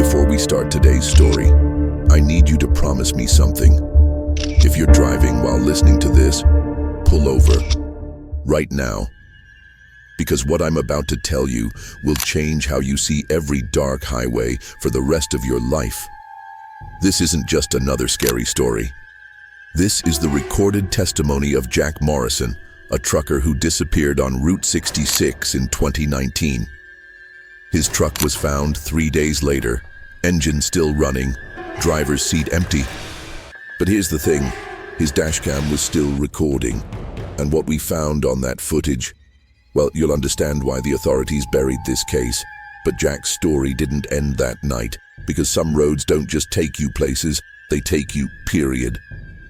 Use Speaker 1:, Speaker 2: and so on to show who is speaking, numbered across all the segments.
Speaker 1: Before we start today's story, I need you to promise me something. If you're driving while listening to this, pull over right now. Because what I'm about to tell you will change how you see every dark highway for the rest of your life. This isn't just another scary story. This is the recorded testimony of Jack Morrison, a trucker who disappeared on Route 66 in 2019. His truck was found 3 days later, engine still running, driver's seat empty. But here's the thing, his dashcam was still recording. And what we found on that footage, well, you'll understand why the authorities buried this case. But Jack's story didn't end that night, because some roads don't just take you places, they take you, period.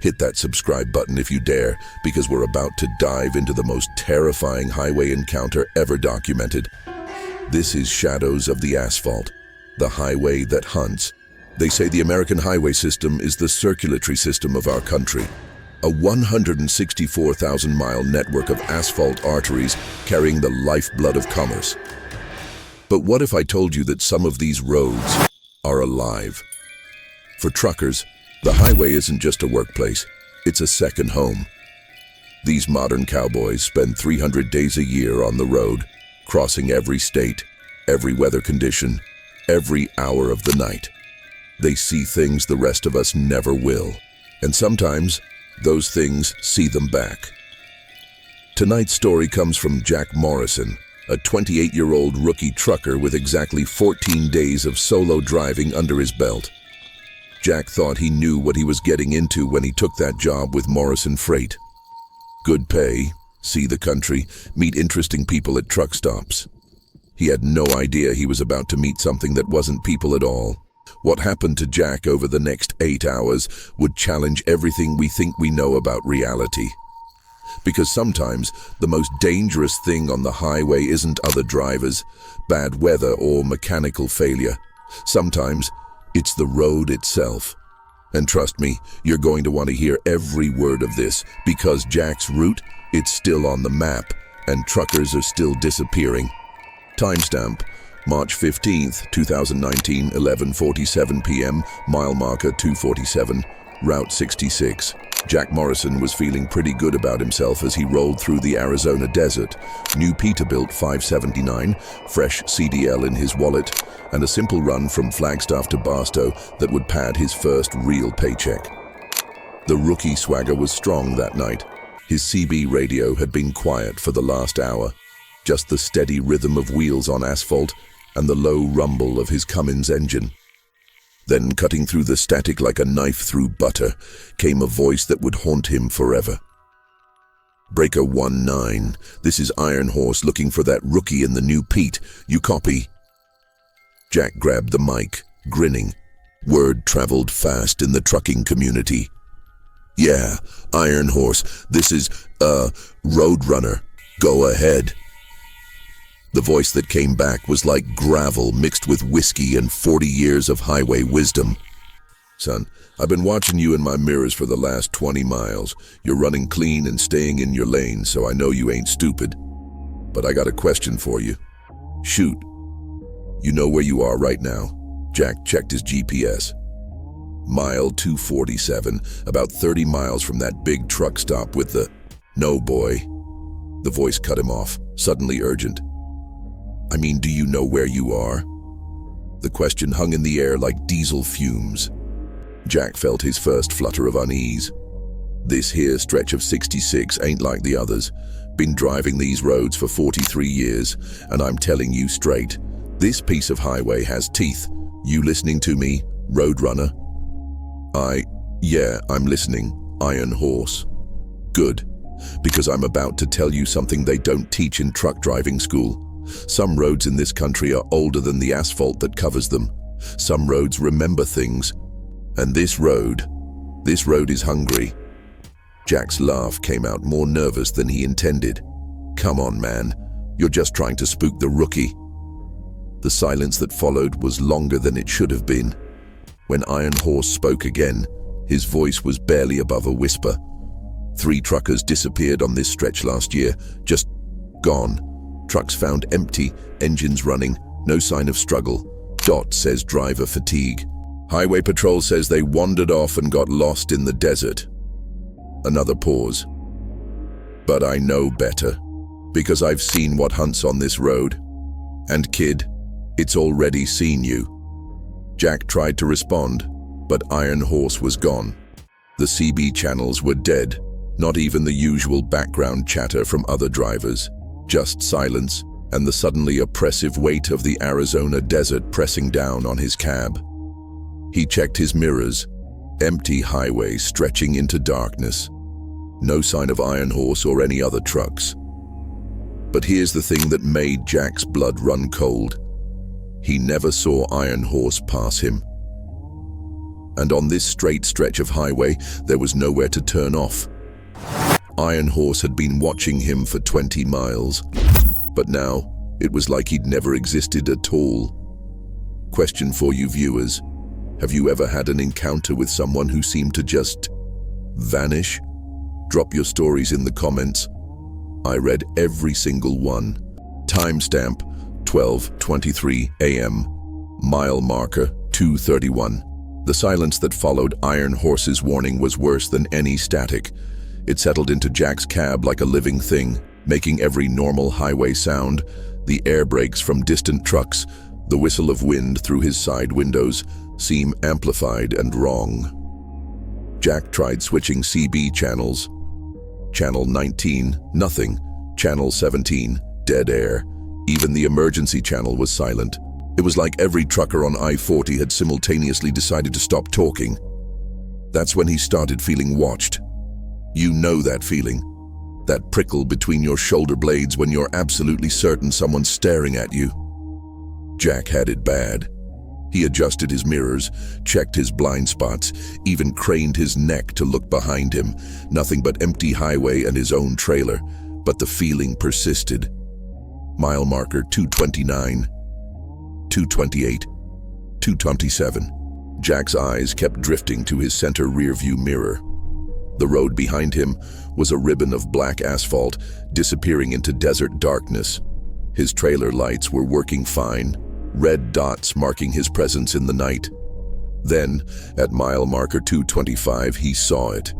Speaker 1: Hit that subscribe button if you dare, because we're about to dive into the most terrifying highway encounter ever documented. This is Shadows of the Asphalt, the highway that hunts. They say the American highway system is the circulatory system of our country, a 164,000-mile network of asphalt arteries carrying the lifeblood of commerce. But what if I told you that some of these roads are alive? For truckers, the highway isn't just a workplace, it's a second home. These modern cowboys spend 300 days a year on the road, crossing every state, every weather condition, every hour of the night. They see things the rest of us never will, and sometimes those things see them back. Tonight's story comes from Jack Morrison, a 28-year-old rookie trucker with exactly 14 days of solo driving under his belt. Jack thought he knew what he was getting into when he took that job with Morrison Freight. Good pay, see the country, meet interesting people at truck stops. He had no idea he was about to meet something that wasn't people at all. What happened to Jack over the next 8 hours would challenge everything we think we know about reality. Because sometimes the most dangerous thing on the highway isn't other drivers, bad weather, or mechanical failure. Sometimes it's the road itself. And trust me, you're going to want to hear every word of this, because Jack's route, it's still on the map, and truckers are still disappearing. Timestamp: March 15th, 2019, 11:47 p.m., mile marker 247, Route 66. Jack Morrison was feeling pretty good about himself as he rolled through the Arizona desert. New Peterbilt 579, fresh CDL in his wallet, and a simple run from Flagstaff to Barstow that would pad his first real paycheck. The rookie swagger was strong that night. His CB radio had been quiet for the last hour. Just the steady rhythm of wheels on asphalt and the low rumble of his Cummins engine. Then, cutting through the static like a knife through butter, came a voice that would haunt him forever. Breaker 19, this is Iron Horse looking for that rookie in the new Pete. You copy? Jack grabbed the mic, grinning. Word traveled fast in the trucking community. Yeah, Iron Horse, this is, Roadrunner. Go ahead. The voice that came back was like gravel mixed with whiskey and 40 years of highway wisdom. Son, I've been watching you in my mirrors for the last 20 miles. You're running clean and staying in your lane, so I know you ain't stupid. But I got a question for you. Shoot. You know where you are right now? Jack checked his GPS. Mile 247, about 30 miles from that big truck stop with the... No, boy. The voice cut him off, suddenly urgent. I mean, do you know where you are? The question hung in the air like diesel fumes. Jack felt his first flutter of unease. This here stretch of 66 ain't like the others. Been driving these roads for 43 years, and I'm telling you straight, this piece of highway has teeth. You listening to me, Roadrunner? Yeah, I'm listening, Iron Horse. Good, because I'm about to tell you something they don't teach in truck driving school. Some roads in this country are older than the asphalt that covers them. Some roads remember things. And this road is hungry. Jack's laugh came out more nervous than he intended. Come on, man. You're just trying to spook the rookie. The silence that followed was longer than it should have been. When Iron Horse spoke again, his voice was barely above a whisper. 3 truckers disappeared on this stretch last year, just gone. Trucks found empty, engines running, no sign of struggle. Says driver fatigue. Highway patrol says they wandered off and got lost in the desert. Another pause. But I know better, because I've seen what hunts on this road. And kid, it's already seen you. Jack tried to respond, but Iron Horse was gone. The CB channels were dead, not even the usual background chatter from other drivers, just silence and the suddenly oppressive weight of the Arizona desert pressing down on his cab. He checked his mirrors, empty highway stretching into darkness. No sign of Iron Horse or any other trucks. But here's the thing that made Jack's blood run cold. He never saw Iron Horse pass him. And on this straight stretch of highway, there was nowhere to turn off. Iron Horse had been watching him for 20 miles, but now it was like he'd never existed at all. Question for you viewers: have you ever had an encounter with someone who seemed to just vanish? Drop your stories in the comments. I read every single one. Timestamp 12:23 a.m. Mile marker 2:31. The silence that followed Iron Horse's warning was worse than any static. It settled into Jack's cab like a living thing, making every normal highway sound, the air brakes from distant trucks, the whistle of wind through his side windows, seem amplified and wrong. Jack tried switching CB channels. Channel 19, nothing. Channel 17, dead air. Even the emergency channel was silent. It was like every trucker on I-40 had simultaneously decided to stop talking. That's when he started feeling watched. You know that feeling. That prickle between your shoulder blades when you're absolutely certain someone's staring at you. Jack had it bad. He adjusted his mirrors, checked his blind spots, even craned his neck to look behind him. Nothing but empty highway and his own trailer, but the feeling persisted. Mile marker 229, 228, 227. Jack's eyes kept drifting to his center rearview mirror. The road behind him was a ribbon of black asphalt disappearing into desert darkness. His trailer lights were working fine, red dots marking his presence in the night. Then, at mile marker 225, he saw it.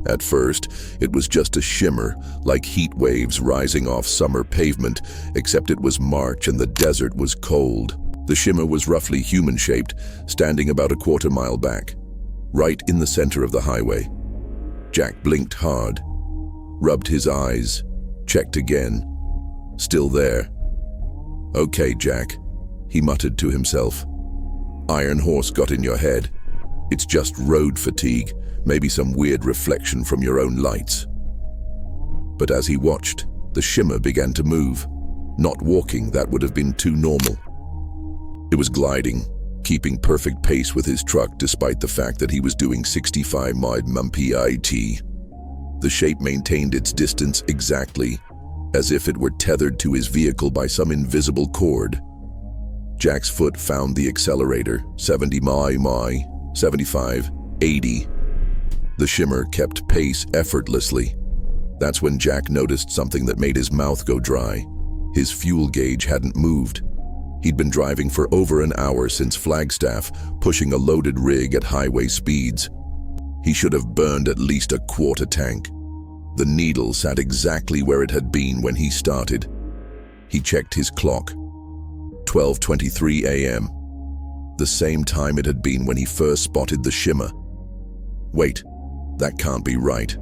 Speaker 1: At first, it was just a shimmer, like heat waves rising off summer pavement, except it was March and the desert was cold. The shimmer was roughly human-shaped, standing about a quarter mile back, right in the center of the highway. Jack blinked hard, rubbed his eyes, checked again. Still there. Okay, Jack, he muttered to himself. Iron Horse got in your head. It's just road fatigue, maybe some weird reflection from your own lights. But as he watched, the shimmer began to move. Not walking, that would have been too normal. It was gliding, keeping perfect pace with his truck despite the fact that he was doing 65 mph. The shape maintained its distance exactly, as if it were tethered to his vehicle by some invisible cord. Jack's foot found the accelerator, 70 mph, 75, 80. The shimmer kept pace effortlessly. That's when Jack noticed something that made his mouth go dry. His fuel gauge hadn't moved. He'd been driving for over an hour since Flagstaff, pushing a loaded rig at highway speeds. He should have burned at least a quarter tank. The needle sat exactly where it had been when he started. He checked his clock. 12:23 a.m. The same time it had been when he first spotted the shimmer. Wait, that can't be right.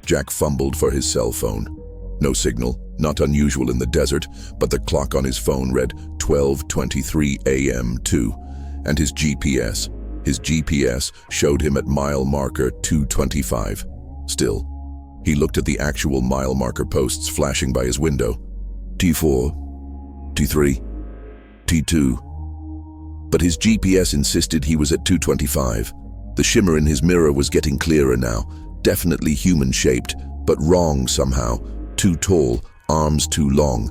Speaker 1: Jack fumbled for his cell phone. No signal, not unusual in the desert, but the clock on his phone read 12:23 a.m. too, and his GPS showed him at mile marker 225. Still, he looked at the actual mile marker posts flashing by his window. T4, T3, T2. But his GPS insisted he was at 225. The shimmer in his mirror was getting clearer now, definitely human-shaped, but wrong somehow. Too tall, arms too long,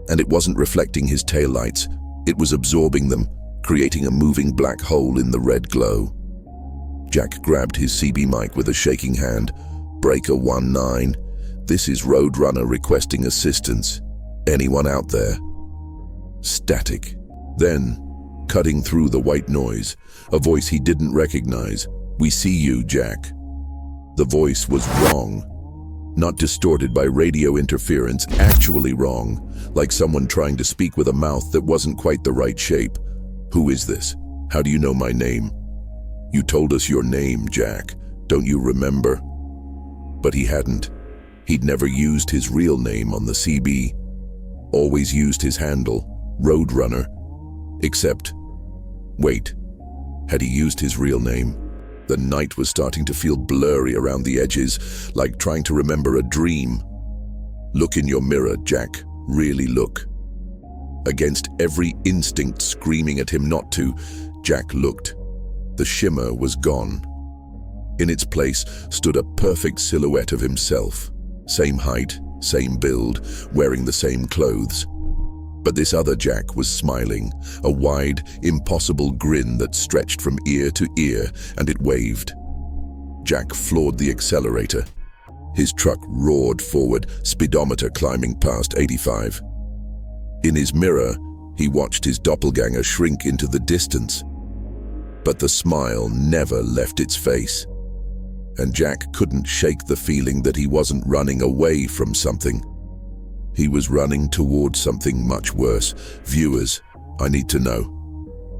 Speaker 1: and it wasn't reflecting his taillights. It was absorbing them, creating a moving black hole in the red glow. Jack grabbed his CB mic with a shaking hand. Breaker 19, this is Roadrunner requesting assistance. Anyone out there? Static. Then, cutting through the white noise, a voice he didn't recognize. "We see you, Jack." The voice was wrong. Not distorted by radio interference, actually wrong, like someone trying to speak with a mouth that wasn't quite the right shape. "Who is this? How do you know my name?" "You told us your name, Jack. Don't you remember?" But he hadn't. He'd never used his real name on the CB. Always used his handle, Roadrunner. Except, wait, had he used his real name? The night was starting to feel blurry around the edges, like trying to remember a dream. "Look in your mirror, Jack. Really look." Against every instinct screaming at him not to, Jack looked. The shimmer was gone. In its place stood a perfect silhouette of himself. Same height, same build, wearing the same clothes. But this other Jack was smiling, a wide, impossible grin that stretched from ear to ear, and it waved. Jack floored the accelerator. His truck roared forward, speedometer climbing past 85. In his mirror, he watched his doppelganger shrink into the distance. But the smile never left its face. And Jack couldn't shake the feeling that he wasn't running away from something. He was running towards something much worse. Viewers, I need to know.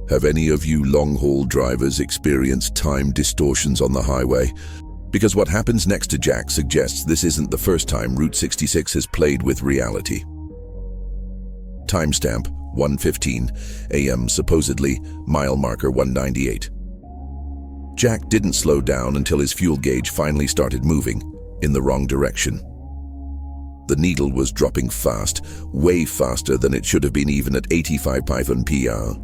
Speaker 1: Have any of you long-haul drivers experienced time distortions on the highway? Because what happens next to Jack suggests this isn't the first time Route 66 has played with reality. Timestamp 1:15 a.m. supposedly mile marker 198. Jack didn't slow down until his fuel gauge finally started moving in the wrong direction. The needle was dropping fast, way faster than it should have been even at 85 mph.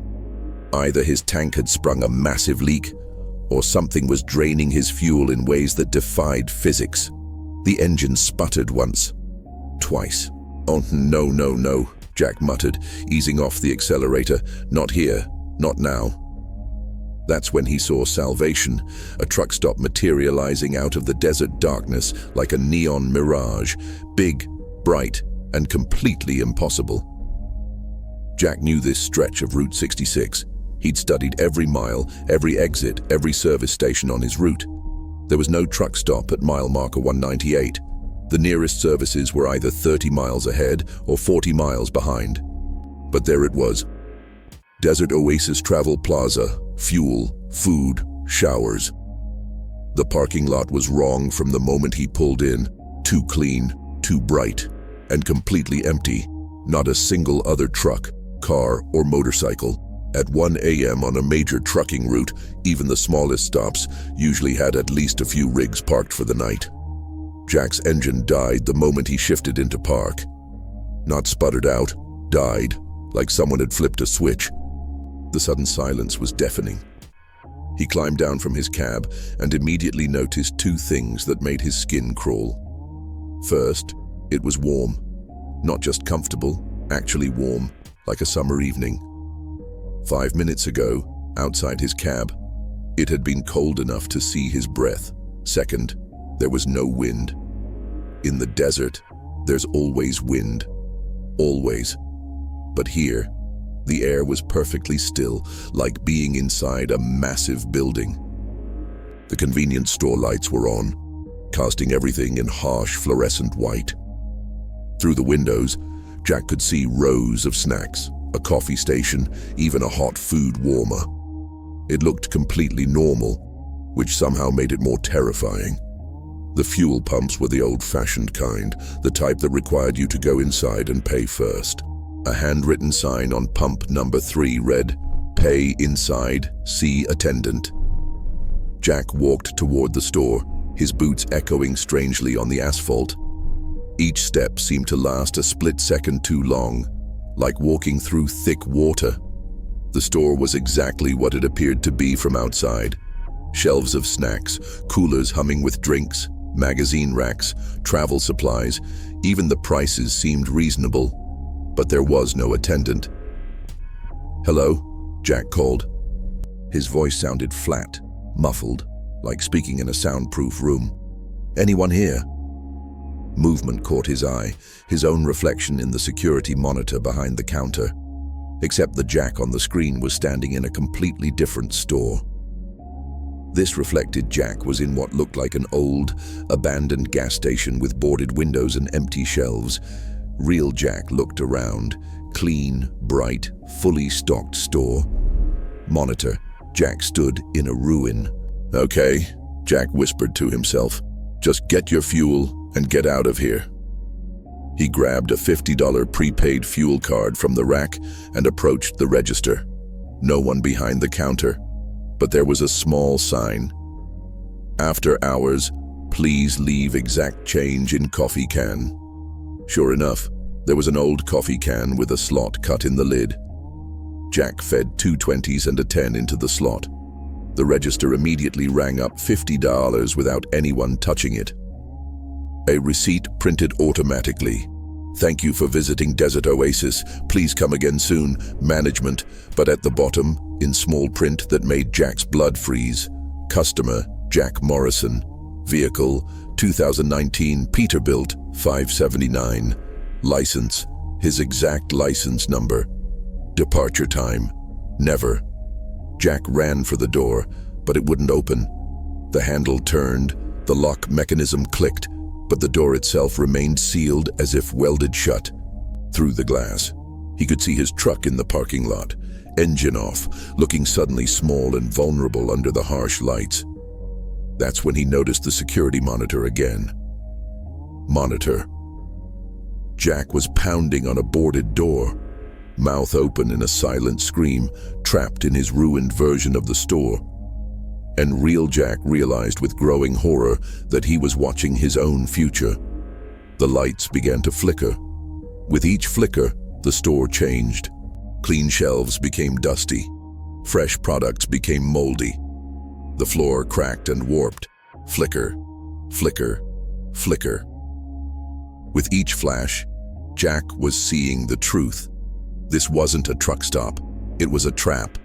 Speaker 1: Either his tank had sprung a massive leak, or something was draining his fuel in ways that defied physics. The engine sputtered once, twice. "Oh, no," Jack muttered, easing off the accelerator. "Not here, not now." That's when he saw salvation, a truck stop materializing out of the desert darkness like a neon mirage, big, bright, and completely impossible. Jack knew this stretch of Route 66. He'd studied every mile, every exit, every service station on his route. There was no truck stop at mile marker 198. The nearest services were either 30 miles ahead or 40 miles behind. But there it was. Desert Oasis Travel Plaza, fuel, food, showers. The parking lot was wrong from the moment he pulled in. Too clean, too bright, and completely empty. Not a single other truck, car, or motorcycle. At 1 a.m. on a major trucking route, even the smallest stops usually had at least a few rigs parked for the night. Jack's engine died the moment he shifted into park. Not sputtered out, died, like someone had flipped a switch. The sudden silence was deafening. He climbed down from his cab and immediately noticed two things that made his skin crawl. First, it was warm. Not just comfortable, actually warm, like a summer evening. 5 minutes ago, outside his cab, it had been cold enough to see his breath. Second, there was no wind. In the desert, there's always wind. Always. But here, the air was perfectly still, like being inside a massive building. The convenience store lights were on, casting everything in harsh fluorescent white. Through the windows, Jack could see rows of snacks, a coffee station, even a hot food warmer. It looked completely normal, which somehow made it more terrifying. The fuel pumps were the old-fashioned kind, the type that required you to go inside and pay first. A handwritten sign on pump number 3 read, "Pay inside, see attendant." Jack walked toward the store, his boots echoing strangely on the asphalt. Each step seemed to last a split second too long, like walking through thick water. The store was exactly what it appeared to be from outside. Shelves of snacks, coolers humming with drinks, magazine racks, travel supplies. Even the prices seemed reasonable, but there was no attendant. "Hello?" Jack called. His voice sounded flat, muffled, like speaking in a soundproof room. "Anyone here?" Movement caught his eye, his own reflection in the security monitor behind the counter. except the Jack on the screen was standing in a completely different store. This reflected Jack was in what looked like an old, abandoned gas station with boarded windows and empty shelves. Real Jack looked around. Clean, bright, fully stocked store. Monitor. Jack stood in a ruin. "Okay," Jack whispered to himself. "Just get your fuel and get out of here." He grabbed a $50 prepaid fuel card from the rack and approached the register. No one behind the counter, but there was a small sign. "After hours, please leave exact change in coffee can." Sure enough, there was an old coffee can with a slot cut in the lid. Jack fed 2 20s and a 10 into the slot. The register immediately rang up $50 without anyone touching it. A receipt printed automatically. "Thank you for visiting Desert Oasis. Please come again soon. Management." But at the bottom, in small print that made Jack's blood freeze, "Customer, Jack Morrison. Vehicle, 2019 Peterbilt 579. License, his exact license number. Departure time, never." Jack ran for the door, but it wouldn't open. The handle turned, the lock mechanism clicked, but the door itself remained sealed as if welded shut. Through the glass, he could see his truck in the parking lot, engine off, looking suddenly small and vulnerable under the harsh lights. That's when he noticed the security monitor again. Monitor. Jack was pounding on a boarded door, mouth open in a silent scream, trapped in his ruined version of the store. And real Jack realized with growing horror that he was watching his own future. The lights began to flicker. With each flicker, the store changed. Clean shelves became dusty. Fresh products became moldy. The floor cracked and warped. Flicker, flicker, flicker. With each flash, Jack was seeing the truth. This wasn't a truck stop. It was a trap.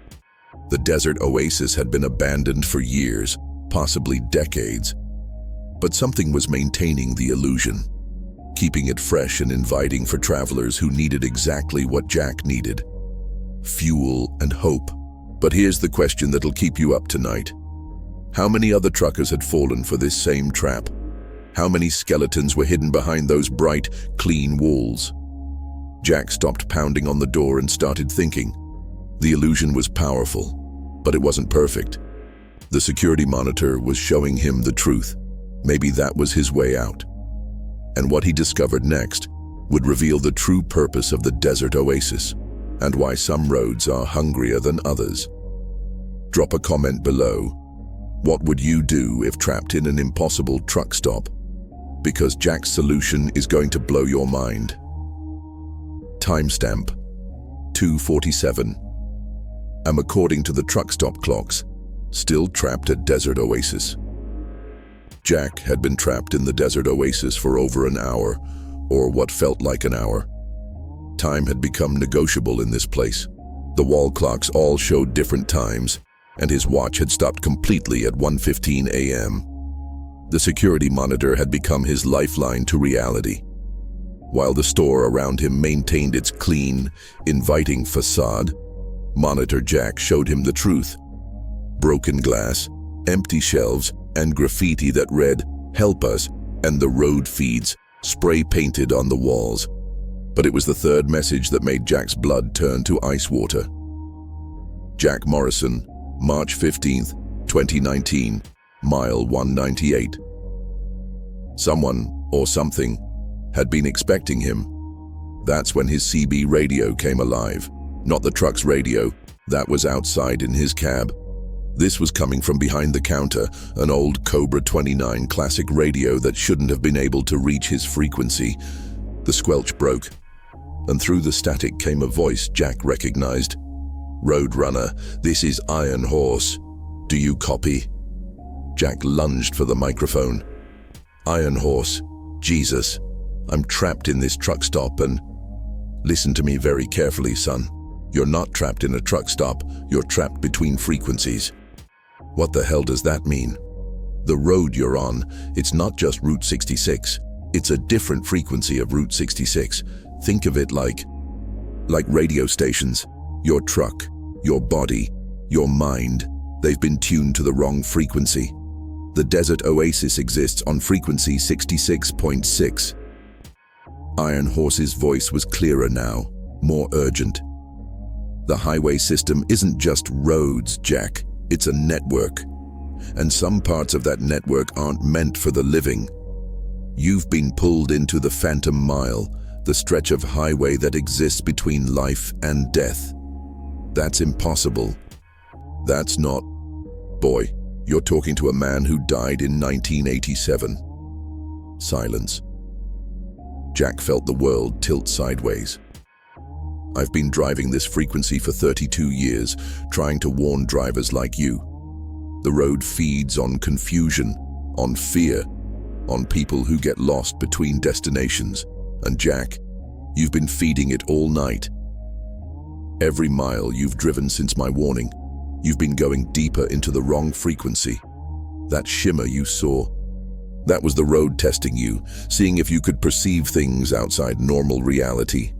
Speaker 1: The desert oasis had been abandoned for years, possibly decades. But something was maintaining the illusion, keeping it fresh and inviting for travelers who needed exactly what Jack needed: fuel and hope. But here's the question that'll keep you up tonight. How many other truckers had fallen for this same trap? How many skeletons were hidden behind those bright, clean walls? Jack stopped pounding on the door and started thinking. The illusion was powerful, but it wasn't perfect. The security monitor was showing him the truth. Maybe that was his way out. And what he discovered next would reveal the true purpose of the desert oasis and why some roads are hungrier than others. Drop a comment below. What would you do if trapped in an impossible truck stop? Because Jack's solution is going to blow your mind. Timestamp 2:47. According to the truck stop clocks, still trapped at Desert Oasis. Jack had been trapped in the Desert Oasis for over an hour, or what felt like an hour. Time had become negotiable in this place. The wall clocks all showed different times, and his watch had stopped completely at 1:15 a.m. The security monitor had become his lifeline to reality. While the store around him maintained its clean, inviting facade, Monitor Jack showed him the truth. Broken glass, empty shelves, and graffiti that read, "Help us," and the road feeds, spray painted on the walls. But it was the third message that made Jack's blood turn to ice water. Jack Morrison, March 15th, 2019, mile 198. Someone, or something, had been expecting him. That's when his CB radio came alive. Not the truck's radio, that was outside in his cab. This was coming from behind the counter, an old Cobra 29 classic radio that shouldn't have been able to reach his frequency. The squelch broke, and through the static came a voice Jack recognized. "Roadrunner, this is Iron Horse. Do you copy?" Jack lunged for the microphone. "Iron Horse, Jesus, I'm trapped in this truck stop and..." "Listen to me very carefully, son. You're not trapped in a truck stop, you're trapped between frequencies." "What the hell does that mean?" "The road you're on, it's not just Route 66. It's a different frequency of Route 66. Think of it like radio stations. Your truck, your body, your mind, they've been tuned to the wrong frequency. The desert oasis exists on frequency 66.6. Iron Horse's voice was clearer now, more urgent. The highway system isn't just roads, Jack. It's a network. And some parts of that network aren't meant for the living. You've been pulled into the Phantom Mile, the stretch of highway that exists between life and death. That's impossible. That's not... Boy, you're talking to a man who died in 1987. Silence. Jack felt the world tilt sideways. I've been driving this frequency for 32 years, trying to warn drivers like you. The road feeds on confusion, on fear, on people who get lost between destinations. And Jack, you've been feeding it all night. Every mile you've driven since my warning, you've been going deeper into the wrong frequency. That shimmer you saw, that was the road testing you, seeing if you could perceive things outside normal reality.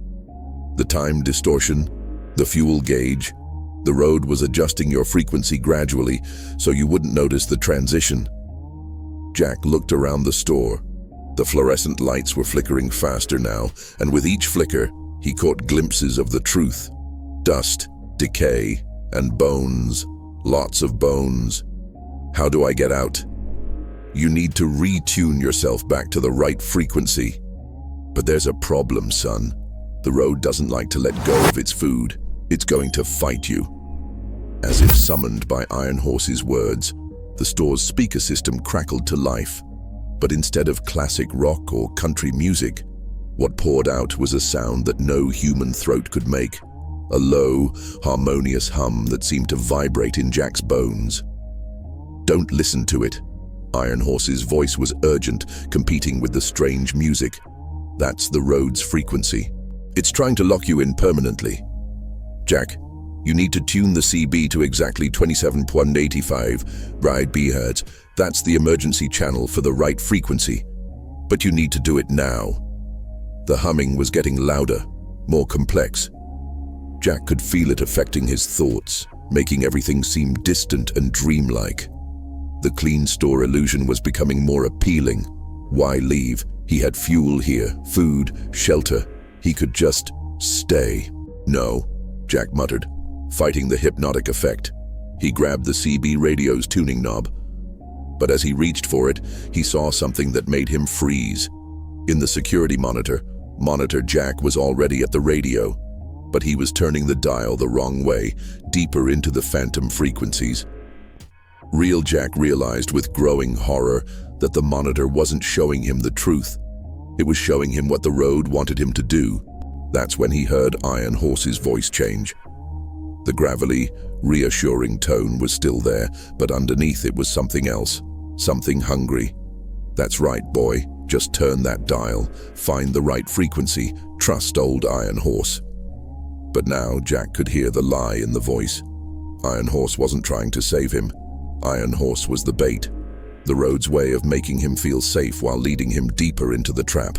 Speaker 1: The time distortion, the fuel gauge, the road was adjusting your frequency gradually so you wouldn't notice the transition. Jack looked around the store. The fluorescent lights were flickering faster now, and with each flicker, he caught glimpses of the truth. Dust, decay, and bones. Lots of bones. How do I get out? You need to retune yourself back to the right frequency. But there's a problem, son. The road doesn't like to let go of its food. It's going to fight you. As if summoned by Iron Horse's words, the store's speaker system crackled to life. But instead of classic rock or country music, what poured out was a sound that no human throat could make. A low, harmonious hum that seemed to vibrate in Jack's bones. Don't listen to it. Iron Horse's voice was urgent, competing with the strange music. That's the road's frequency. It's trying to lock you in permanently. Jack, you need to tune the CB to exactly 27.85 ride bHz. That's the emergency channel for the right frequency. But you need to do it now. The humming was getting louder, more complex. Jack could feel it affecting his thoughts, making everything seem distant and dreamlike. The clean store illusion was becoming more appealing. Why leave? He had fuel here, food, shelter. He could just stay. No, Jack muttered, fighting the hypnotic effect. He grabbed the CB radio's tuning knob. But as he reached for it, he saw something that made him freeze. In the security monitor, Jack was already at the radio, but he was turning the dial the wrong way, deeper into the phantom frequencies. Real Jack realized with growing horror that the monitor wasn't showing him the truth. It was showing him what the road wanted him to do. That's when he heard Iron Horse's voice change. The gravelly, reassuring tone was still there, but underneath it was something else, something hungry. That's right, boy. Just turn that dial, find the right frequency, trust old Iron Horse. But now Jack could hear the lie in the voice. Iron Horse wasn't trying to save him. Iron Horse was the bait, the road's way of making him feel safe while leading him deeper into the trap.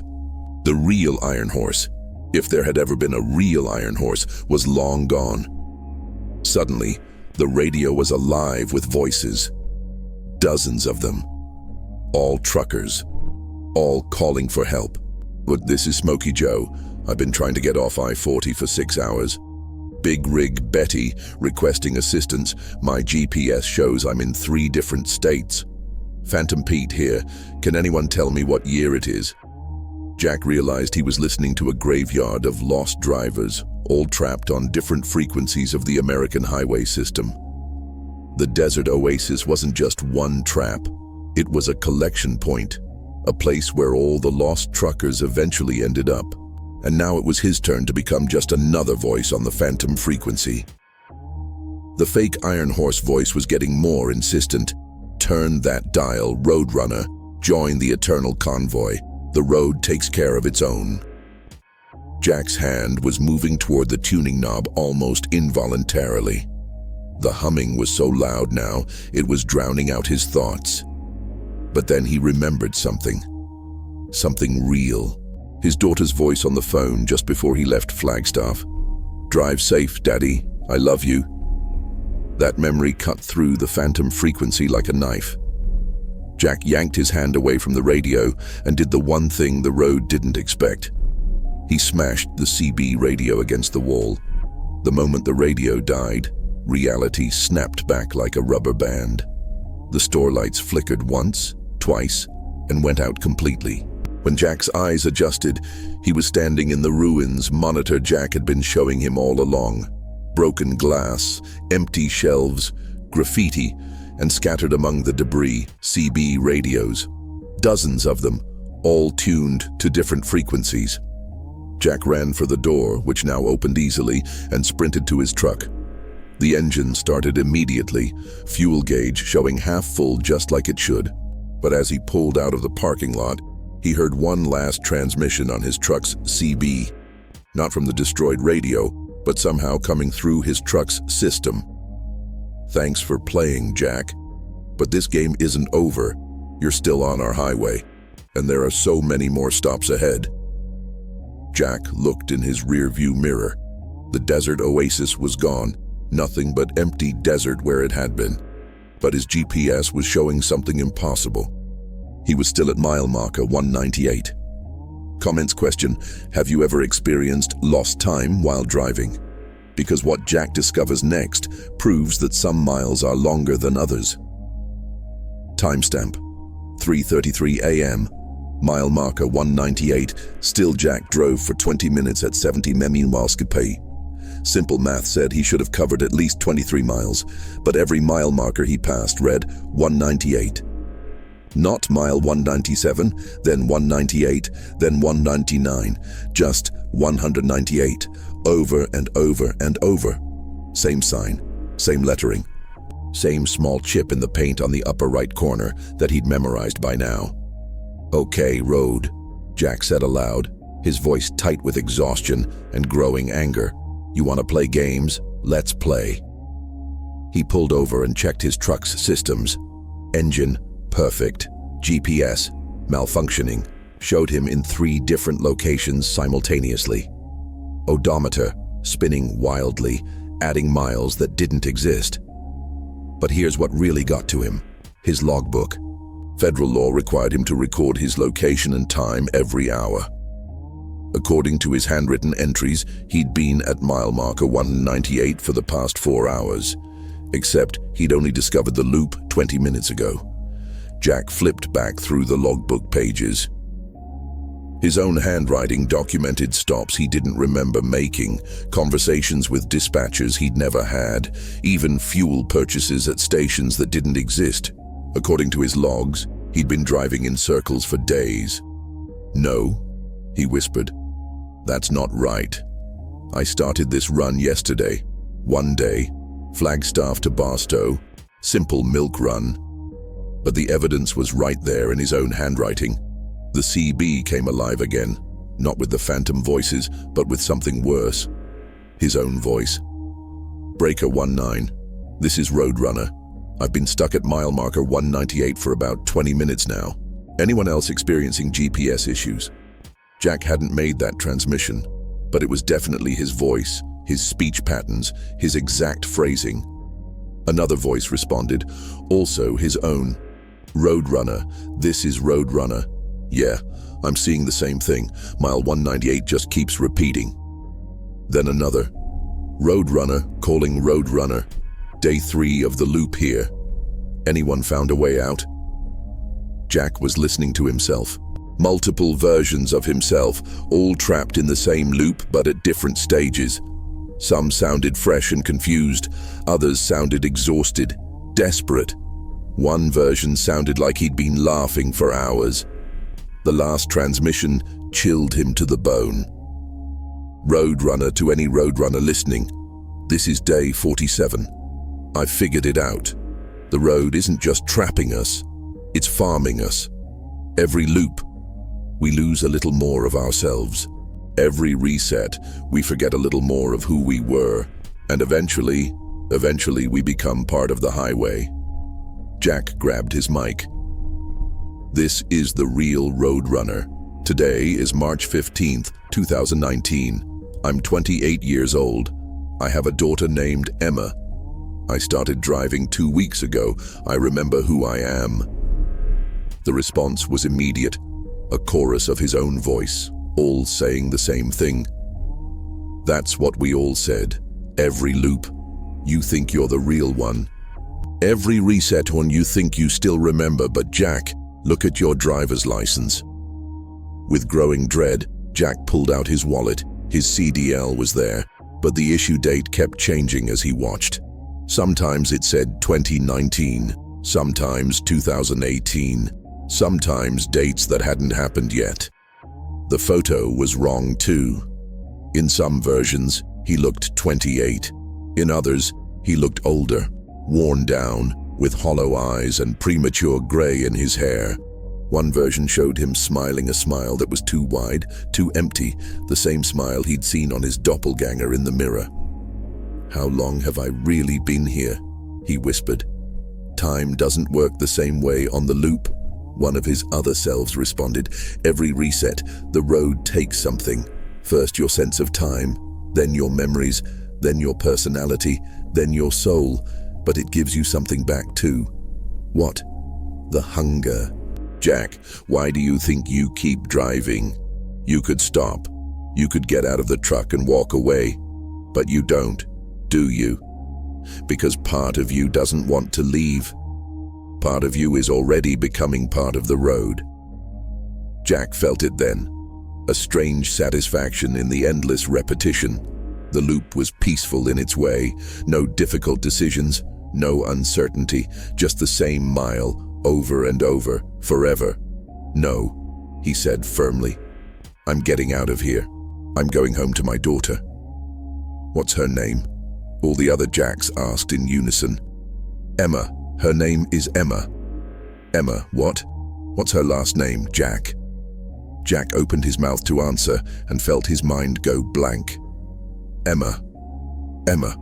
Speaker 1: The real Iron Horse, if there had ever been a real Iron Horse, was long gone. Suddenly, the radio was alive with voices. Dozens of them. All truckers. All calling for help. But this is Smokey Joe. I've been trying to get off I-40 for 6 hours. Big Rig Betty requesting assistance. My GPS shows I'm in 3 different states. Phantom Pete here. Can anyone tell me what year it is? Jack realized he was listening to a graveyard of lost drivers, all trapped on different frequencies of the American highway system. The desert oasis wasn't just one trap. It was a collection point, a place where all the lost truckers eventually ended up. And now it was his turn to become just another voice on the phantom frequency. The fake Iron Horse voice was getting more insistent. Turn that dial, Roadrunner. Join the eternal convoy. The road takes care of its own. Jack's hand was moving toward the tuning knob almost involuntarily. The humming was so loud now, it was drowning out his thoughts. But then he remembered something. Something real. His daughter's voice on the phone just before he left Flagstaff. "Drive safe, Daddy. I love you. That memory cut through the phantom frequency like a knife. Jack yanked his hand away from the radio and did the one thing the road didn't expect. He smashed the CB radio against the wall. The moment the radio died, reality snapped back like a rubber band. The store lights flickered once, twice, and went out completely. When Jack's eyes adjusted, he was standing in the ruins monitor Jack had been showing him all along. Broken glass, empty shelves, graffiti, and scattered among the debris, CB radios. Dozens of them, all tuned to different frequencies. Jack ran for the door, which now opened easily, and sprinted to his truck. The engine started immediately, fuel gauge showing half full just like it should. But as he pulled out of the parking lot, he heard one last transmission on his truck's CB. Not from the destroyed radio, but somehow coming through his truck's system. Thanks for playing, Jack. But this game isn't over. You're still on our highway, and there are so many more stops ahead. Jack looked in his rearview mirror. The desert oasis was gone, nothing but empty desert where it had been. But his GPS was showing something impossible. He was still at mile marker 198. Comments question, have you ever experienced lost time while driving? Because what Jack discovers next proves that some miles are longer than others. Timestamp, 3:33 a.m., mile marker 198, still Jack drove for 20 minutes at 70 miles per hour. Simple math said he should have covered at least 23 miles, but every mile marker he passed read 198. Not mile 197, then 198, then 199, just 198, over and over and over. Same sign, same lettering, same small chip in the paint on the upper right corner that he'd memorized by now. Okay, road, Jack said aloud, his voice tight with exhaustion and growing anger. You want to play games? Let's play. He pulled over and checked his truck's systems. Engine, perfect. GPS, malfunctioning, showed him in 3 different locations simultaneously. Odometer, spinning wildly, adding miles that didn't exist. But here's what really got to him, his logbook. Federal law required him to record his location and time every hour. According to his handwritten entries, he'd been at mile marker 198 for the past 4 hours, except he'd only discovered the loop 20 minutes ago. Jack flipped back through the logbook pages. His own handwriting documented stops he didn't remember making, conversations with dispatchers he'd never had, even fuel purchases at stations that didn't exist. According to his logs, he'd been driving in circles for days. No, he whispered. That's not right. I started this run yesterday. One day, Flagstaff to Barstow, simple milk run. But the evidence was right there in his own handwriting. The CB came alive again, not with the phantom voices, but with something worse. His own voice. Breaker 19. This is Roadrunner. I've been stuck at mile marker 198 for about 20 minutes now. Anyone else experiencing GPS issues? Jack hadn't made that transmission, but it was definitely his voice, his speech patterns, his exact phrasing. Another voice responded, also his own. Roadrunner, this is Roadrunner. Yeah, I'm seeing the same thing. Mile 198 just keeps repeating. Then another. Roadrunner calling Roadrunner. Day 3 of the loop here. Anyone found a way out? Jack was listening to himself. Multiple versions of himself, all trapped in the same loop but at different stages. Some sounded fresh and confused, others sounded exhausted, desperate. One version sounded like he'd been laughing for hours. The last transmission chilled him to the bone. Roadrunner to any Roadrunner listening. This is day 47. I've figured it out. The road isn't just trapping us, it's farming us. Every loop, we lose a little more of ourselves. Every reset, we forget a little more of who we were, and eventually we become part of the highway. Jack grabbed his mic. This is the real Roadrunner. Today is March 15th, 2019. I'm 28 years old. I have a daughter named Emma. I started driving 2 weeks ago. I remember who I am." The response was immediate, a chorus of his own voice, all saying the same thing. "That's what we all said. Every loop. You think you're the real one. Every reset when you think you still remember, but Jack, look at your driver's license." With growing dread, Jack pulled out his wallet. His CDL was there, but the issue date kept changing as he watched. Sometimes it said 2019, sometimes 2018, sometimes dates that hadn't happened yet. The photo was wrong too. In some versions, he looked 28. In others, he looked older, worn down, with hollow eyes and premature gray in his hair. One version showed him smiling a smile that was too wide, too empty, the same smile he'd seen on his doppelganger in the mirror. "How long have I really been here?" he whispered. "Time doesn't work the same way on the loop," one of his other selves responded. "Every reset, the road takes something. First your sense of time, then your memories, then your personality, then your soul, but it gives you something back too." "What?" "The hunger." "Jack, why do you think you keep driving? You could stop. You could get out of the truck and walk away. But you don't, do you? Because part of you doesn't want to leave. Part of you is already becoming part of the road." Jack felt it then, a strange satisfaction in the endless repetition. The loop was peaceful in its way, no difficult decisions, no uncertainty, just the same mile, over and over, forever. "No," he said firmly. "I'm getting out of here. I'm going home to my daughter." "What's her name?" all the other Jacks asked in unison. "Emma. Her name is Emma." "Emma, what? What's her last name, Jack?" Jack opened his mouth to answer and felt his mind go blank. "Emma. Emma."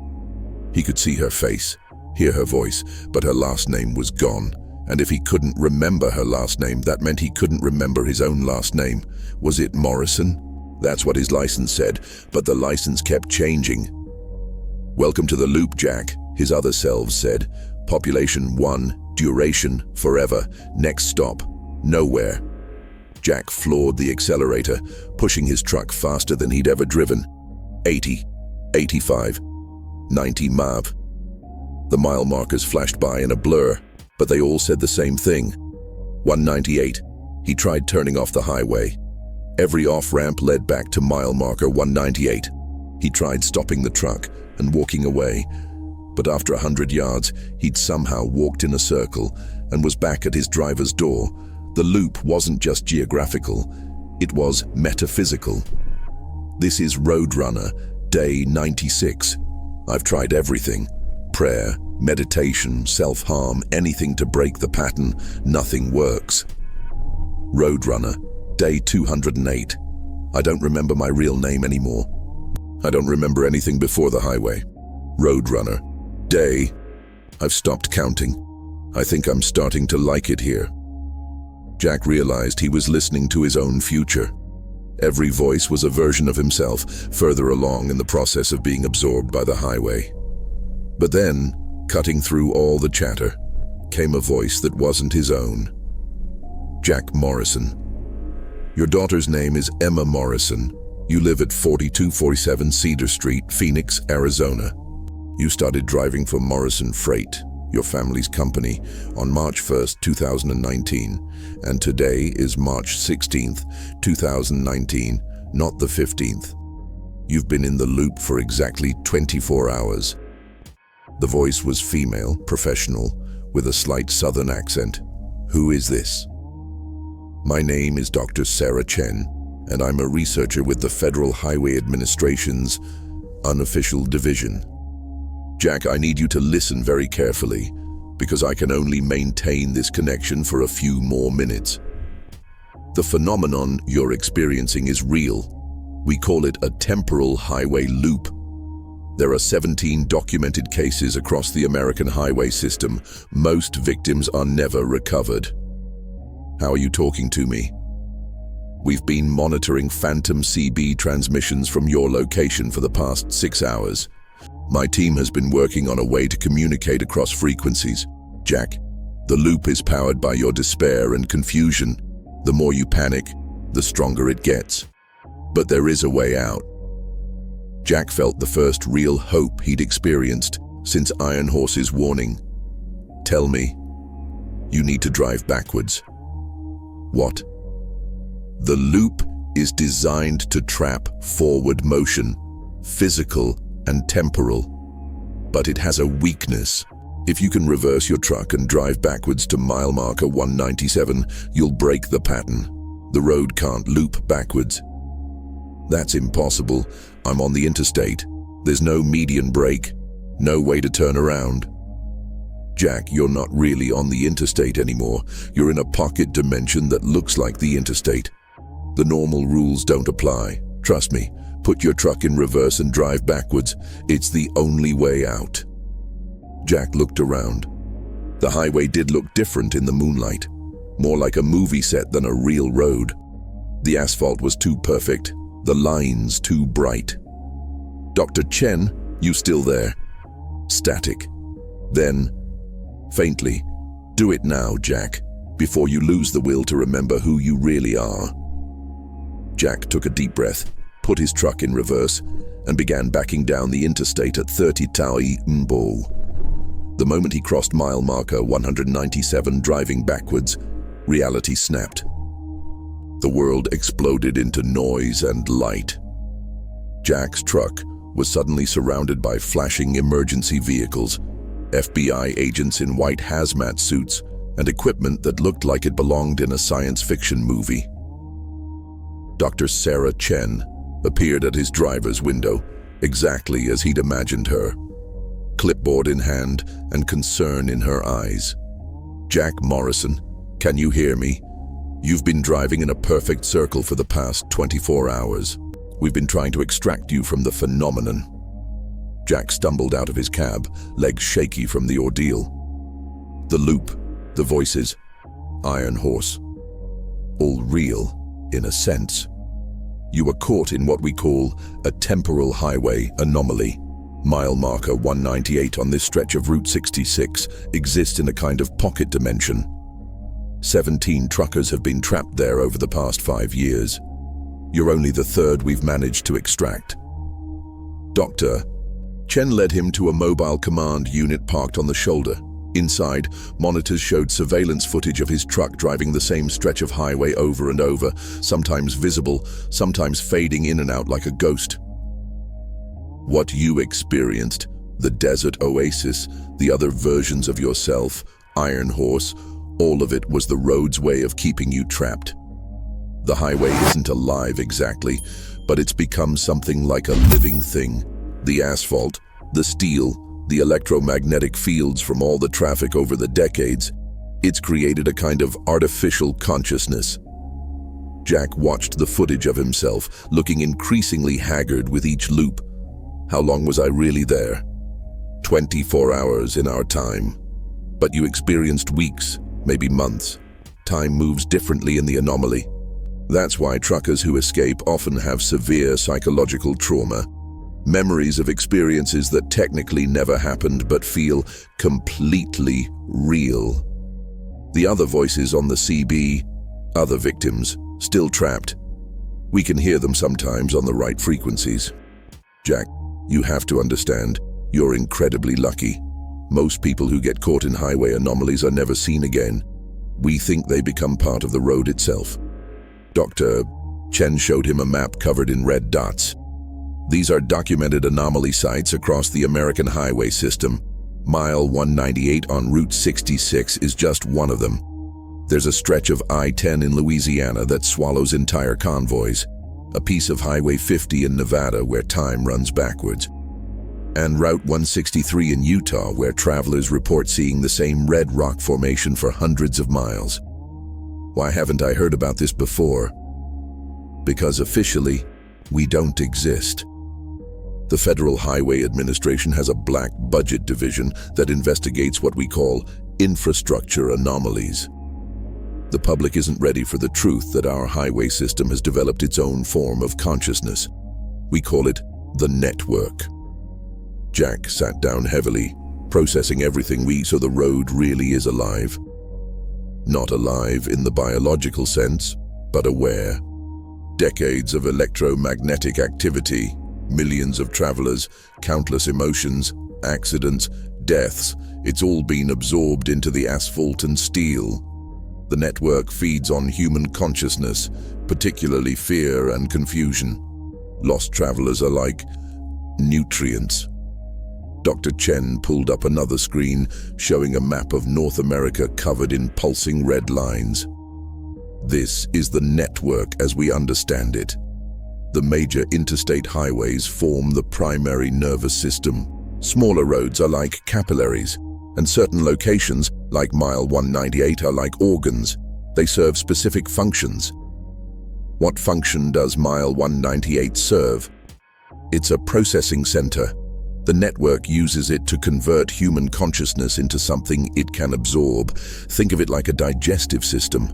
Speaker 1: He could see her face, hear her voice, but her last name was gone. And if he couldn't remember her last name, that meant he couldn't remember his own last name. Was it Morrison? That's what his license said, but the license kept changing. "Welcome to the loop, Jack," his other selves said. "Population 1, duration, forever, next stop, nowhere." Jack floored the accelerator, pushing his truck faster than he'd ever driven. 80, 85, 90 MAV. The mile markers flashed by in a blur, but they all said the same thing. 198. He tried turning off the highway. Every off-ramp led back to mile marker 198. He tried stopping the truck and walking away, but after 100 yards, he'd somehow walked in a circle and was back at his driver's door. The loop wasn't just geographical, it was metaphysical. This is Roadrunner, day 96. I've tried everything. Prayer, meditation, self-harm, anything to break the pattern, nothing works. Roadrunner, day 208. I don't remember my real name anymore. I don't remember anything before the highway. Roadrunner, day. I've stopped counting. I think I'm starting to like it here. Jack realized he was listening to his own future. Every voice was a version of himself, further along in the process of being absorbed by the highway. But then, cutting through all the chatter, came a voice that wasn't his own. Jack Morrison. "Your daughter's name is Emma Morrison. You live at 4247 Cedar Street, Phoenix, Arizona. You started driving for Morrison Freight, your family's company, on March 1st, 2019, and today is March 16th, 2019, not the 15th. You've been in the loop for exactly 24 hours. The voice was female, professional, with a slight southern accent. "Who is this?" "My name is Dr. Sarah Chen, and I'm a researcher with the Federal Highway Administration's unofficial division." "Jack, I need you to listen very carefully, because I can only maintain this connection for a few more minutes. The phenomenon you're experiencing is real. We call it a temporal highway loop. There are 17 documented cases across the American highway system. Most victims are never recovered." "How are you talking to me?" "We've been monitoring phantom CB transmissions from your location for the past 6 hours. My team has been working on a way to communicate across frequencies. Jack, the loop is powered by your despair and confusion. The more you panic, the stronger it gets. But there is a way out. Jack felt the first real hope he'd experienced since Iron Horse's warning. Tell me, you need to drive backwards. What? The loop is designed to trap forward motion, physical and temporal. But it has a weakness. If you can reverse your truck and drive backwards to mile marker 197, you'll break the pattern. The road can't loop backwards. That's impossible. I'm on the interstate. There's no median brake, no way to turn around. Jack, you're not really on the interstate anymore. You're in a pocket dimension that looks like the interstate. The normal rules don't apply. Trust me, put your truck in reverse and drive backwards. It's the only way out. Jack looked around. The highway did look different in the moonlight, more like a movie set than a real road. The asphalt was too perfect, the lines too bright. Dr. Chen, you still there? Static. Then, faintly, do it now, Jack, before you lose the will to remember who you really are. Jack took a deep breath, put his truck in reverse, and began backing down the interstate at 30 Taoi Mbo. The moment he crossed mile marker 197 driving backwards, reality snapped. The world exploded into noise and light. Jack's truck was suddenly surrounded by flashing emergency vehicles, FBI agents in white hazmat suits, and equipment that looked like it belonged in a science fiction movie. Dr. Sarah Chen appeared at his driver's window, exactly as he'd imagined her, clipboard in hand and concern in her eyes. Jack Morrison, can you hear me? You've been driving in a perfect circle for the past 24 hours. We've been trying to extract you from the phenomenon. Jack stumbled out of his cab, legs shaky from the ordeal. The loop, the voices, Iron Horse. All real, in a sense. You were caught in what we call a temporal highway anomaly. Mile marker 198 on this stretch of Route 66 exists in a kind of pocket dimension. 17 truckers have been trapped there over the past 5 years. You're only the third we've managed to extract. Dr. Chen led him to a mobile command unit parked on the shoulder. Inside, monitors showed surveillance footage of his truck driving the same stretch of highway over and over, sometimes visible, sometimes fading in and out like a ghost. What you experienced, the desert oasis, the other versions of yourself, Iron Horse, all of it was the road's way of keeping you trapped. The highway isn't alive exactly, but it's become something like a living thing. The asphalt, the steel, the electromagnetic fields from all the traffic over the decades, it's created a kind of artificial consciousness. Jack watched the footage of himself, looking increasingly haggard with each loop. How long was I really there? 24 hours in our time. But you experienced weeks, maybe months. Time moves differently in the anomaly. That's why truckers who escape often have severe psychological trauma. Memories of experiences that technically never happened but feel completely real. The other voices on the CB, other victims, still trapped. We can hear them sometimes on the right frequencies. Jack, you have to understand, you're incredibly lucky. Most people who get caught in highway anomalies are never seen again. We think they become part of the road itself. Dr. Chen showed him a map covered in red dots. These are documented anomaly sites across the American highway system. Mile 198 on Route 66 is just one of them. There's a stretch of I-10 in Louisiana that swallows entire convoys, a piece of Highway 50 in Nevada where time runs backwards, and Route 163 in Utah where travelers report seeing the same red rock formation for hundreds of miles. Why haven't I heard about this before? Because officially, we don't exist. The Federal Highway Administration has a black budget division that investigates what we call infrastructure anomalies. The public isn't ready for the truth that our highway system has developed its own form of consciousness. We call it the network. Jack sat down heavily, processing everything so the road really is alive. Not alive in the biological sense, but aware. Decades of electromagnetic activity, millions of travelers, countless emotions, accidents, deaths, it's all been absorbed into the asphalt and steel. The network feeds on human consciousness, particularly fear and confusion. Lost travelers are like nutrients. Dr. Chen pulled up another screen, showing a map of North America covered in pulsing red lines. This is the network as we understand it. The major interstate highways form the primary nervous system. Smaller roads are like capillaries, and certain locations, like Mile 198, are like organs. They serve specific functions. What function does Mile 198 serve? It's a processing center. The network uses it to convert human consciousness into something it can absorb. Think of it like a digestive system.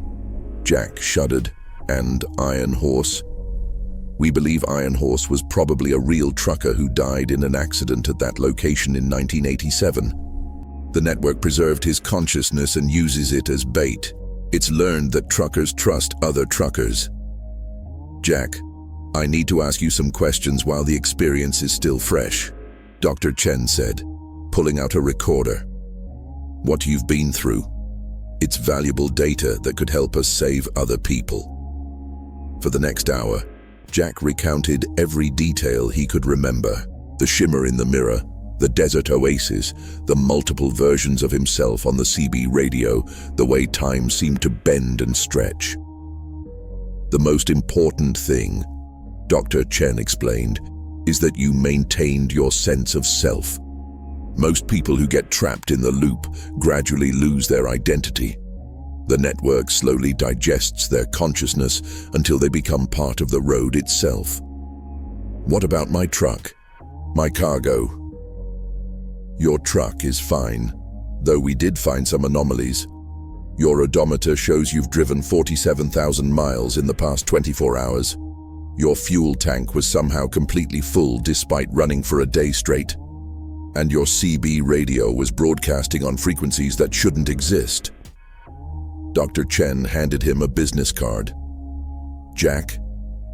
Speaker 1: Jack shuddered. And Iron Horse? We believe Iron Horse was probably a real trucker who died in an accident at that location in 1987. The network preserved his consciousness and uses it as bait. It's learned that truckers trust other truckers. Jack, I need to ask you some questions while the experience is still fresh, Dr. Chen said, pulling out a recorder. What you've been through. It's valuable data that could help us save other people. For the next hour, Jack recounted every detail he could remember. The shimmer in the mirror, the desert oasis, the multiple versions of himself on the CB radio, the way time seemed to bend and stretch. The most important thing, Dr. Chen explained, is that you maintained your sense of self. Most people who get trapped in the loop gradually lose their identity. The network slowly digests their consciousness until they become part of the road itself. What about my truck? My cargo? Your truck is fine, though we did find some anomalies. Your odometer shows you've driven 47,000 miles in the past 24 hours. Your fuel tank was somehow completely full despite running for a day straight. And your CB radio was broadcasting on frequencies that shouldn't exist. Dr. Chen handed him a business card. Jack,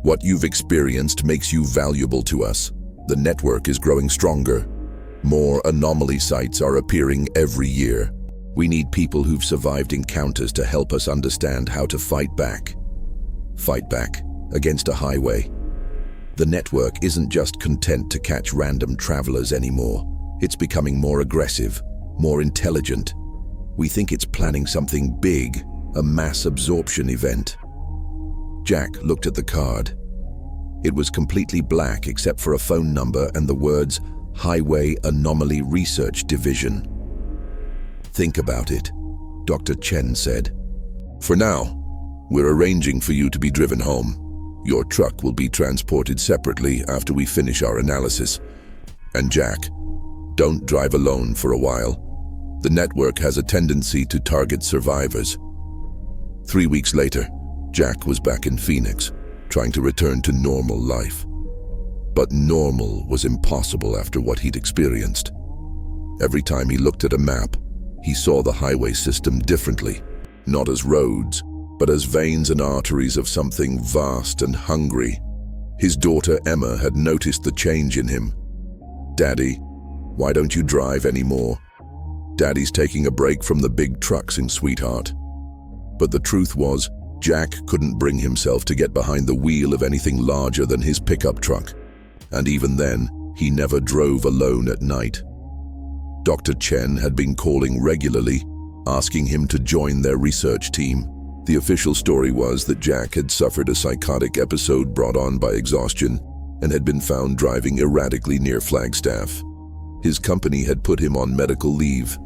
Speaker 1: what you've experienced makes you valuable to us. The network is growing stronger. More anomaly sites are appearing every year. We need people who've survived encounters to help us understand how to fight back. Fight back against a highway. The network isn't just content to catch random travelers anymore. It's becoming more aggressive, more intelligent. We think it's planning something big, a mass absorption event. Jack looked at the card. It was completely black except for a phone number and the words Highway Anomaly Research Division. Think about it, Dr. Chen said. For now, we're arranging for you to be driven home. Your truck will be transported separately after we finish our analysis. And Jack, don't drive alone for a while. The network has a tendency to target survivors. 3 weeks later, Jack was back in Phoenix, trying to return to normal life. But normal was impossible after what he'd experienced. Every time he looked at a map, he saw the highway system differently, not as roads, but as veins and arteries of something vast and hungry. His daughter Emma had noticed the change in him. Daddy, why don't you drive anymore? Daddy's taking a break from the big trucks, sweetheart. But the truth was, Jack couldn't bring himself to get behind the wheel of anything larger than his pickup truck. And even then, he never drove alone at night. Dr. Chen had been calling regularly, asking him to join their research team. The official story was that Jack had suffered a psychotic episode brought on by exhaustion and had been found driving erratically near Flagstaff. His company had put him on medical leave.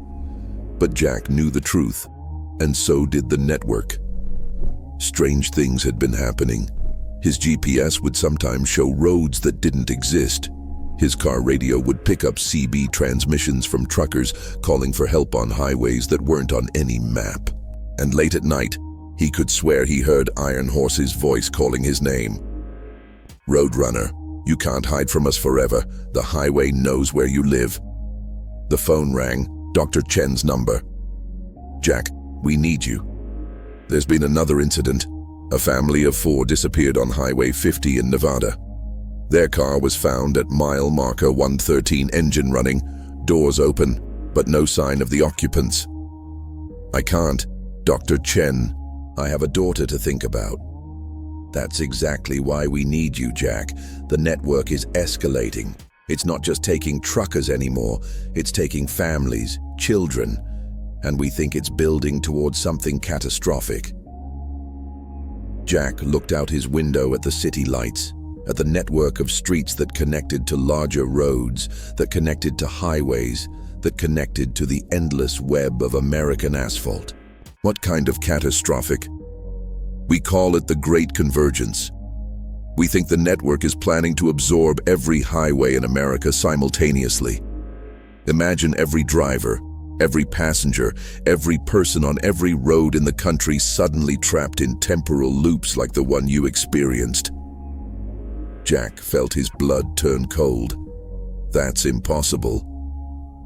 Speaker 1: But Jack knew the truth, and so did the network. Strange things had been happening. His GPS would sometimes show roads that didn't exist. His car radio would pick up CB transmissions from truckers calling for help on highways that weren't on any map. And late at night, he could swear he heard Iron Horse's voice calling his name. Roadrunner, You can't hide from us forever. The highway knows where you live. The phone rang, Dr. Chen's number. Jack, we need you. There's been another incident. A family of 4 disappeared on Highway 50 in Nevada. Their car was found at mile marker 113, engine running, doors open, but no sign of the occupants. I can't, Dr. Chen. I have a daughter to think about. That's exactly why we need you, Jack. The network is escalating. It's not just taking truckers anymore, it's taking families, children, and we think it's building towards something catastrophic. Jack looked out his window at the city lights, at the network of streets that connected to larger roads, that connected to highways, that connected to the endless web of American asphalt. What kind of catastrophic? We call it the Great Convergence. We think the network is planning to absorb every highway in America simultaneously. Imagine every driver, every passenger, every person on every road in the country suddenly trapped in temporal loops like the one you experienced. Jack felt his blood turn cold. That's impossible.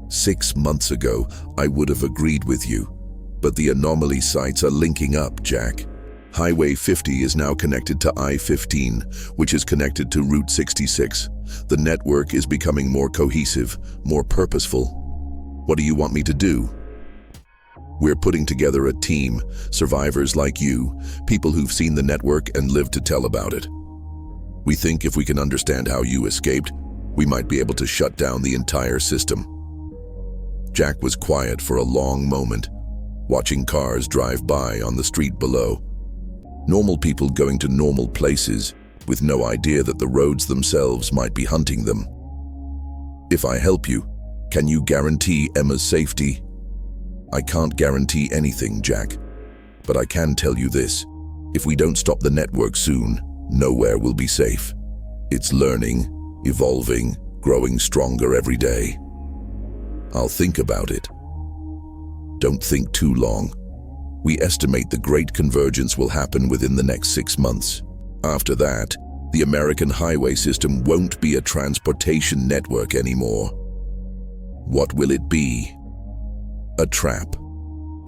Speaker 1: 6 months ago, I would have agreed with you, but the anomaly sites are linking up, Jack. Highway 50 is now connected to I-15, which is connected to Route 66. The network is becoming more cohesive, more purposeful. What do you want me to do? We're putting together a team, survivors like you, people who've seen the network and lived to tell about it. We think if we can understand how you escaped, we might be able to shut down the entire system. Jack was quiet for a long moment, watching cars drive by on the street below. Normal people going to normal places, with no idea that the roads themselves might be hunting them. If I help you, can you guarantee Emma's safety? I can't guarantee anything, Jack, but I can tell you this. If we don't stop the network soon, nowhere will be safe. It's learning, evolving, growing stronger every day. I'll think about it. Don't think too long. We estimate the Great Convergence will happen within the next 6 months. After that, the American highway system won't be a transportation network anymore. What will it be? A trap.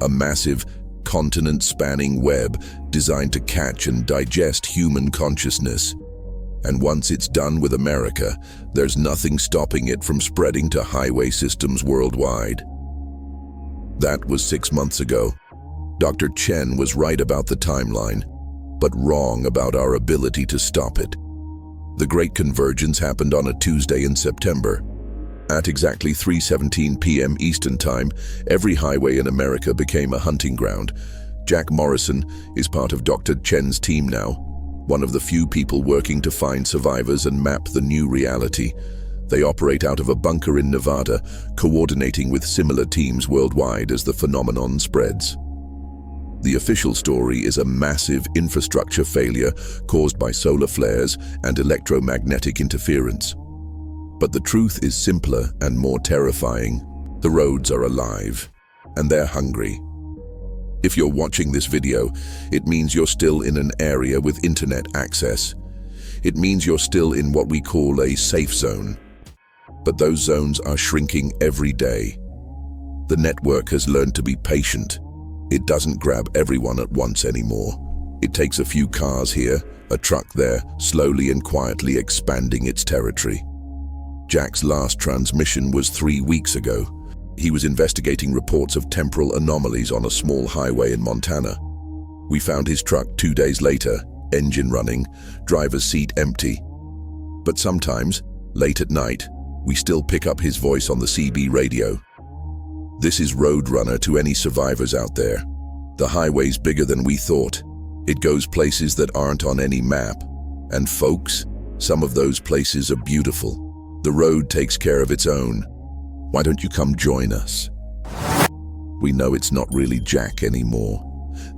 Speaker 1: A massive, continent-spanning web designed to catch and digest human consciousness. And once it's done with America, there's nothing stopping it from spreading to highway systems worldwide. That was 6 months ago. Dr. Chen was right about the timeline, but wrong about our ability to stop it. The Great Convergence happened on a Tuesday in September. At exactly 3:17 p.m. Eastern Time, every highway in America became a hunting ground. Jack Morrison is part of Dr. Chen's team now, one of the few people working to find survivors and map the new reality. They operate out of a bunker in Nevada, coordinating with similar teams worldwide as the phenomenon spreads. The official story is a massive infrastructure failure caused by solar flares and electromagnetic interference. But the truth is simpler and more terrifying. The roads are alive, and they're hungry. If you're watching this video, it means you're still in an area with internet access. It means you're still in what we call a safe zone. But those zones are shrinking every day. The network has learned to be patient. It doesn't grab everyone at once anymore. It takes a few cars here, a truck there, slowly and quietly expanding its territory. Jack's last transmission was 3 weeks ago. He was investigating reports of temporal anomalies on a small highway in Montana. We found his truck 2 days later, engine running, driver's seat empty. But sometimes, late at night, we still pick up his voice on the CB radio. This is Roadrunner to any survivors out there. The highway's bigger than we thought. It goes places that aren't on any map. And folks, some of those places are beautiful. The road takes care of its own. Why don't you come join us? We know it's not really Jack anymore.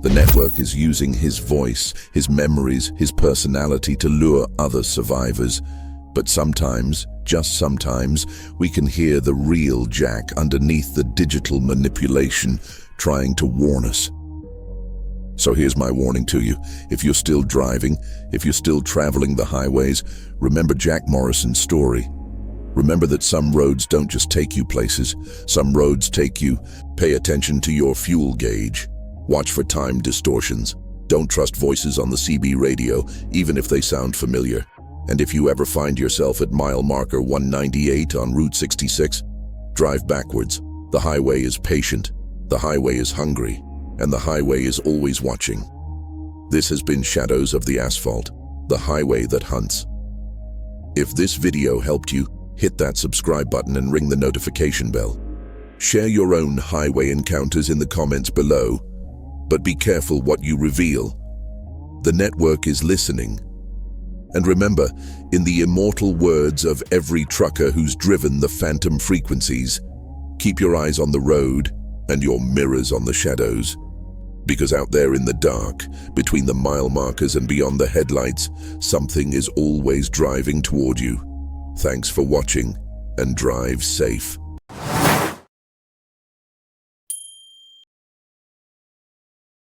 Speaker 1: The network is using his voice, his memories, his personality to lure other survivors. But sometimes, just sometimes, we can hear the real Jack underneath the digital manipulation trying to warn us. So here's my warning to you. If you're still driving, if you're still traveling the highways, remember Jack Morrison's story. Remember that some roads don't just take you places. Some roads take you. Pay attention to your fuel gauge. Watch for time distortions. Don't trust voices on the CB radio, even if they sound familiar. And if you ever find yourself at mile marker 198 on Route 66, drive backwards. The highway is patient, the highway is hungry, and the highway is always watching. This has been Shadows of the Asphalt, the highway that hunts. If this video helped you, hit that subscribe button and ring the notification bell. Share your own highway encounters in the comments below, but be careful what you reveal. The network is listening. And remember, in the immortal words of every trucker who's driven the phantom frequencies, keep your eyes on the road and your mirrors on the shadows. Because out there in the dark, between the mile markers and beyond the headlights, something is always driving toward you. Thanks for watching, and drive safe.